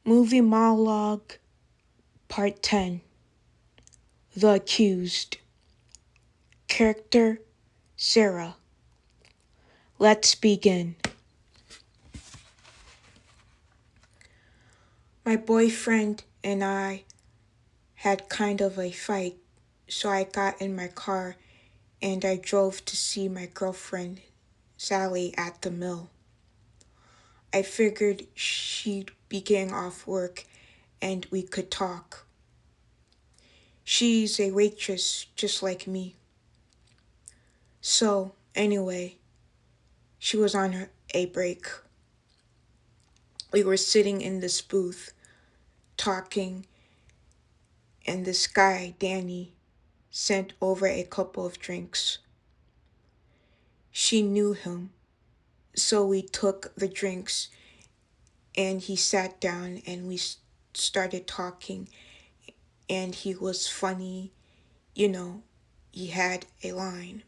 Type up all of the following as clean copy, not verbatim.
Movie Monologue, Part 10. The Accused. Character, Sarah. Let's begin. My boyfriend and I had kind of a fight, so I got in my car and I drove to see my girlfriend, Sally, at the mill. I figured she'd be getting off work and we could talk. She's a waitress just like me. So, anyway, she was on a break. We were sitting in this booth, talking, and this guy, Danny, sent over a couple of drinks. She knew him, so we took the drinks, and he sat down, and we started talking, and he was funny, he had a line.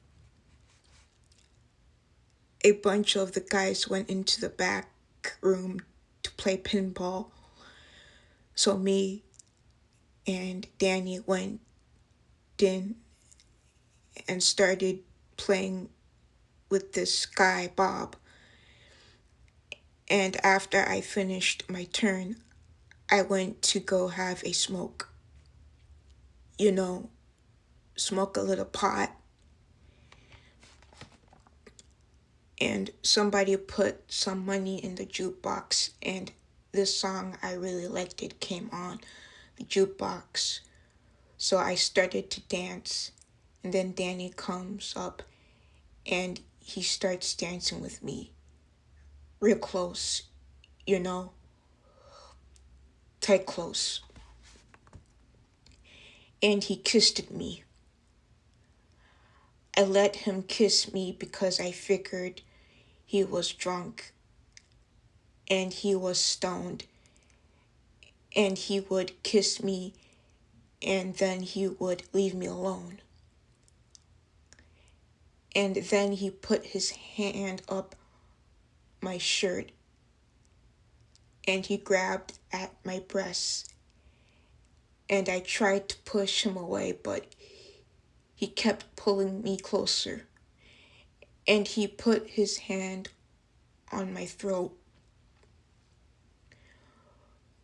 A bunch of the guys went into the back room to play pinball, so me and Danny went in and started playing with this guy, Bob. And after I finished my turn, I went to go have a smoke. Smoke a little pot. And somebody put some money in the jukebox, and this song I really liked, it came on the jukebox. So I started to dance, and then Danny comes up and he starts dancing with me. Real close, tight close. And he kissed me. I let him kiss me because I figured he was drunk and he was stoned, and he would kiss me and then he would leave me alone. And then he put his hand up my shirt and he grabbed at my breasts, and I tried to push him away, but he kept pulling me closer, and he put his hand on my throat.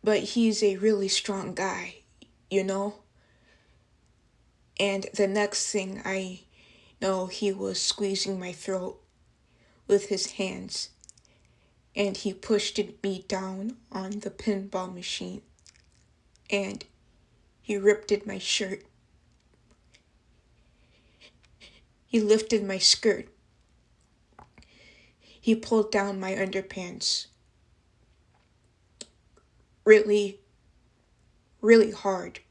But he's a really strong guy, And the next thing I know, he was squeezing my throat with his hands, and he pushed me down on the pinball machine, and he ripped at my shirt. He lifted my skirt. He pulled down my underpants. Really, really hard.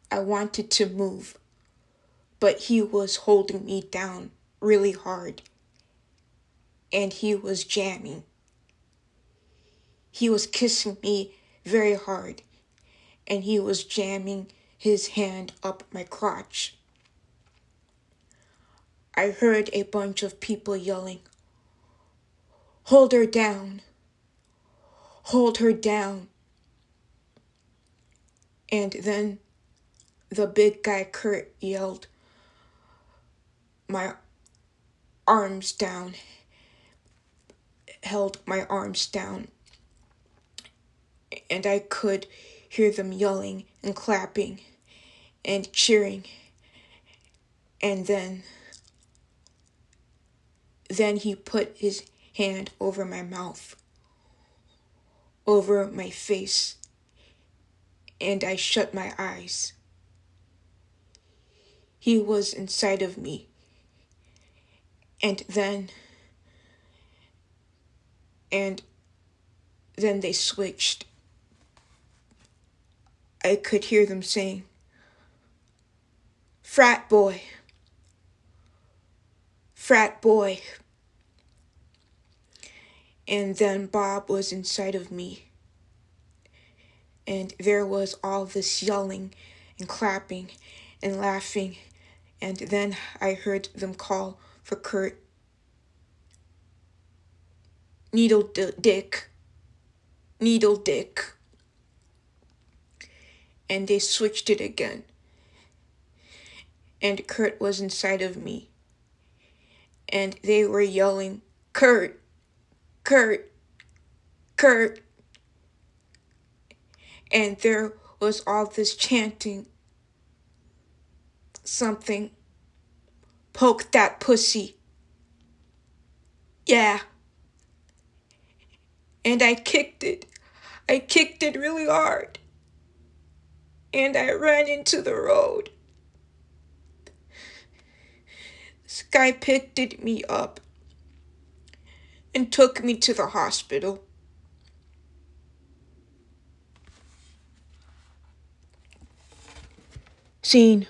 I wanted to move, but he was holding me down really hard, and he was jamming. He was kissing me very hard, and he was jamming his hand up my crotch. I heard a bunch of people yelling, "Hold her down! Hold her down!" And then the big guy Kurt yelled, my arms down, held my arms down, and I could hear them yelling and clapping and cheering. And then he put his hand over my mouth, over my face, and I shut my eyes. He was inside of me. And then they switched. I could hear them saying, "Frat boy, frat boy." And then Bob was inside of me. And there was all this yelling and clapping and laughing. And then I heard them call for Kurt. "Needle dick." needle dick. And they switched it again. And Kurt was inside of me. And they were yelling, Kurt, Kurt, Kurt. And there was all this chanting. Something, poke that pussy. Yeah. And I kicked it. I kicked it really hard. And I ran into the road. This guy picked me up and took me to the hospital. Scene.